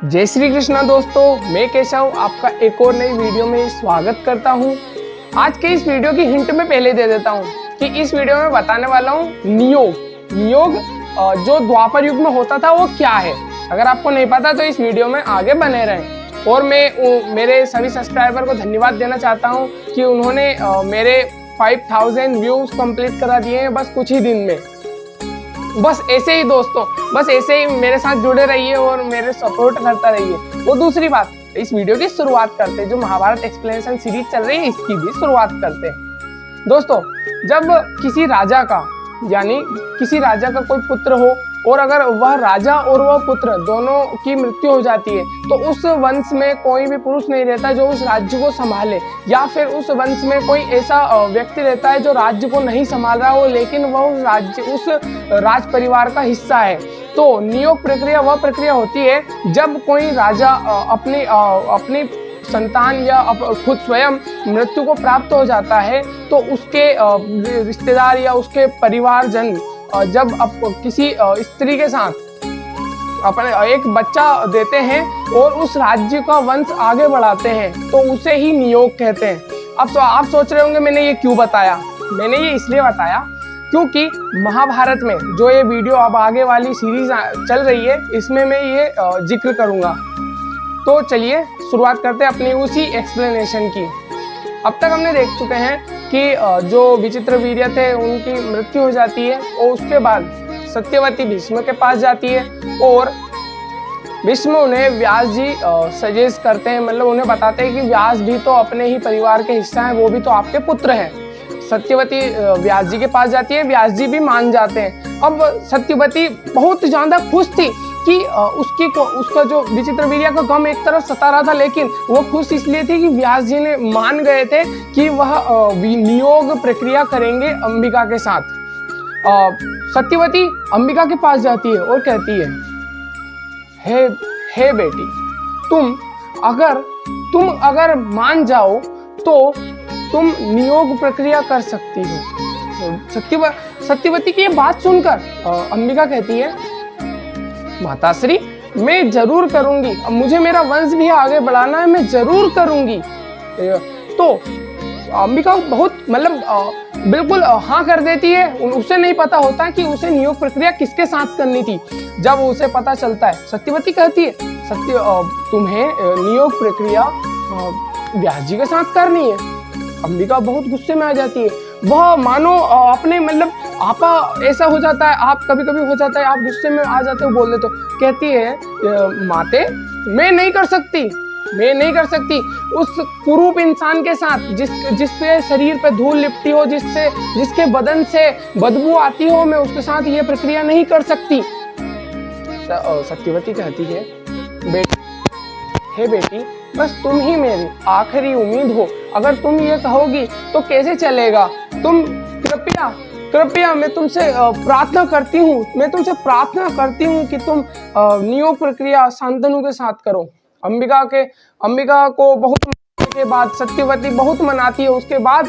जय श्री कृष्णा दोस्तों, मैं केशव आपका एक और नई वीडियो में स्वागत करता हूं। आज के इस वीडियो की हिंट में पहले दे देता हूं कि इस वीडियो में बताने वाला हूं नियोग जो द्वापर युग में होता था वो क्या है। अगर आपको नहीं पता तो इस वीडियो में आगे बने रहें। और मैं मेरे सभी सब्सक्राइबर को धन्यवाद देना चाहता हूँ कि उन्होंने मेरे 5000 व्यूज कंप्लीट करा दिए हैं बस कुछ ही दिन में। बस ऐसे ही दोस्तों, बस ऐसे ही मेरे साथ जुड़े रहिए और मेरे सपोर्ट करता रहिए। वो दूसरी बात, इस वीडियो की शुरुआत करते हैं। जो महाभारत एक्सप्लेनेशन सीरीज चल रही है इसकी भी शुरुआत करते हैं। दोस्तों, जब किसी राजा का कोई पुत्र हो और अगर वह राजा और वह पुत्र दोनों की मृत्यु हो जाती है तो उस वंश में कोई भी पुरुष नहीं रहता जो उस राज्य को संभाले, या फिर उस वंश में कोई ऐसा व्यक्ति रहता है जो राज्य को नहीं संभाल रहा हो लेकिन वह उस राज परिवार का हिस्सा है। तो नियोग प्रक्रिया वह प्रक्रिया होती है जब कोई राजा अपनी संतान या खुद स्वयं मृत्यु को प्राप्त हो जाता है तो उसके रिश्तेदार या उसके परिवारजन जब किसी स्त्री के साथ अपने एक बच्चा देते हैं और उस राज्य का वंश आगे बढ़ाते हैं तो उसे ही नियोग कहते हैं। अब तो आप सोच रहे होंगे मैंने ये क्यों बताया। मैंने ये इसलिए बताया क्योंकि महाभारत में जो ये वीडियो अब आगे वाली सीरीज चल रही है इसमें मैं ये जिक्र करूँगा। तो चलिए शुरुआत करते हैं अपनी उसी एक्सप्लेनेशन की। अब तक हमने देख चुके हैं कि जो विचित्र वीर्य थे उनकी मृत्यु हो जाती है और उसके बाद सत्यवती भीष्म के पास जाती है और भीष्म उन्हें व्यास जी सजेस्ट करते हैं, मतलब उन्हें बताते हैं कि व्यास भी तो अपने ही परिवार के हिस्सा हैं, वो भी तो आपके पुत्र हैं। सत्यवती व्यास जी के पास जाती है, व्यास जी भी मान जाते हैं। अब सत्यवती बहुत ज्यादा खुश थी कि उसका जो विचित्र वीर्य का गम एक तरफ सता रहा था, लेकिन वो खुश इसलिए थी कि व्यास जी ने मान गए थे कि वह नियोग प्रक्रिया करेंगे अंबिका के साथ। सत्यवती अंबिका के पास जाती है और कहती है, हे बेटी, तुम अगर मान जाओ तो तुम नियोग प्रक्रिया कर सकती हो। सत्यवती की ये बात सुनकर अंबिका कहती है, माताश्री मैं जरूर करूंगी, अब मुझे मेरा वंश भी आगे बढ़ाना है, मैं जरूर करूंगी। तो अंबिका बहुत बिल्कुल हाँ कर देती है। उसे नहीं पता होता कि उसे नियोग प्रक्रिया किसके साथ करनी थी। जब उसे पता चलता है, सत्यवती कहती है तुम्हें नियोग प्रक्रिया व्यास जी के साथ करनी है। अंबिका बहुत गुस्से में आ जाती है। वह मानो अपने आपा ऐसा हो जाता है, आप कभी हो जाता है, आप गुस्से में आ जाते हो, बोल देते हो। कहती है, माते मैं नहीं कर सकती उस कुरूप इंसान के साथ जिसके शरीर पे धूल लिपटी हो, जिसके बदन से बदबू आती हो, मैं उसके साथ ये प्रक्रिया नहीं कर सकती। सत्यवती कहती है, हे बेटी, बस तुम ही मेरी आखिरी उम्मीद हो। अगर तुम ये कहोगी तो कैसे चलेगा। तुम कृपया मैं तुमसे प्रार्थना करती हूँ कि तुम नियोग प्रक्रिया शांतनु के साथ करो। अंबिका को बहुत मनाने के बाद सत्यवती बहुत मनाती है। उसके बाद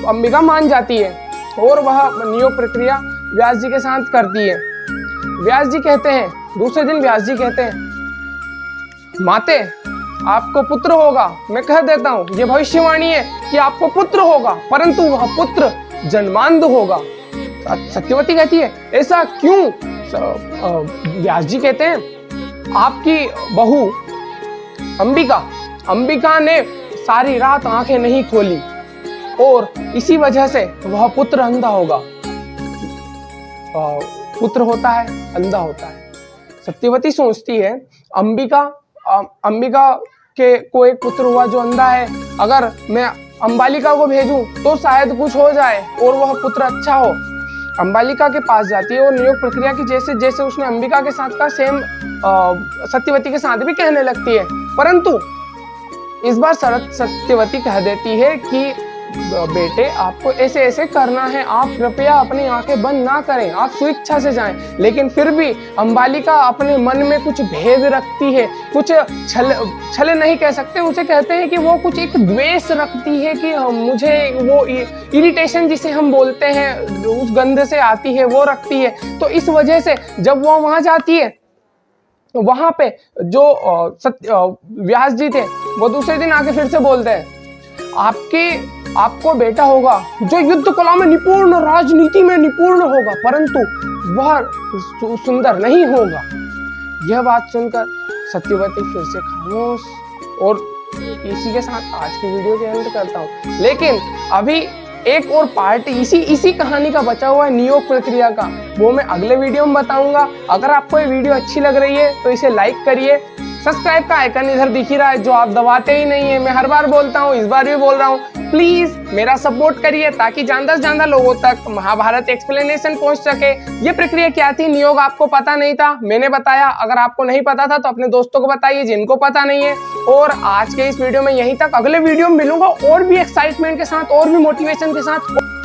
अंबिका मान जाती है और वह नियोग प्रक्रिया व्यास जी के साथ करती है। व्यास जी कहते हैं, दूसरे दिन व्यास जी कहते हैं, माते आपको पुत्र होगा। मैं कह देता हूँ, ये भविष्यवाणी है कि आपको पुत्र होगा, परंतु वह पुत्र जन्मांध होगा। सत्यवती कहती है, ऐसा क्यों। व्यास जी कहते हैं, आपकी बहू अंबिका ने सारी रात आंखें नहीं खोली और इसी वजह से वह पुत्र अंधा होगा। पुत्र होता है, अंधा होता है। सत्यवती सोचती है, अंबिका को एक पुत्र हुआ जो अंधा है, अगर मैं अंबालिका को भेजूं तो शायद कुछ हो जाए और वह पुत्र अच्छा हो। अंबालिका के पास जाती है और नियोग प्रक्रिया की जैसे उसने अंबिका के साथ का सेम सत्यवती के साथ भी कहने लगती है। परंतु इस बार सत्यवती कह देती है कि बेटे आपको ऐसे करना है, आप कृपया अपनी आंखें बंद ना करें, आप स्वेच्छा से जाएं। लेकिन फिर भी अंबालिका अपने मन में कुछ भेद रखती है, कुछ छल नहीं कह सकते, उसे कहते हैं कि वो कुछ एक द्वेष रखती है कि मुझे वो इरिटेशन जिसे हम बोलते हैं उस गंध से आती है वो रखती है। तो इस वजह से जब वो वहां जाती है वहां पे जो व्यास जी थे वो दूसरे दिन आके फिर से बोलते हैं आपको बेटा होगा जो युद्ध कला में निपुण, राजनीति में निपुण होगा, परंतु वह सुंदर नहीं होगा। यह बात सुनकर सत्यवती फिर से खामोश, और इसी के साथ आज की वीडियो के एंड करता हूँ। लेकिन अभी एक और पार्ट इसी कहानी का बचा हुआ है, नियोग प्रक्रिया का, वो मैं अगले वीडियो में बताऊंगा। अगर आपको ये वीडियो अच्छी लग रही है तो इसे लाइक करिए। सब्सक्राइब का आइकन इधर दिख ही रहा है जो आप दबाते ही नहीं है। मैं हर बार बोलता हूँ, इस बार भी बोल रहा हूँ, प्लीज मेरा सपोर्ट करिए ताकि ज्यादा से ज्यादा लोगों तक महाभारत एक्सप्लेनेशन पहुंच सके। ये प्रक्रिया क्या थी, नियोग आपको पता नहीं था, मैंने बताया। अगर आपको नहीं पता था तो अपने दोस्तों को बताइए जिनको पता नहीं है। और आज के इस वीडियो में यहीं तक, अगले वीडियो में मिलूंगा और भी एक्साइटमेंट के साथ और भी मोटिवेशन के साथ।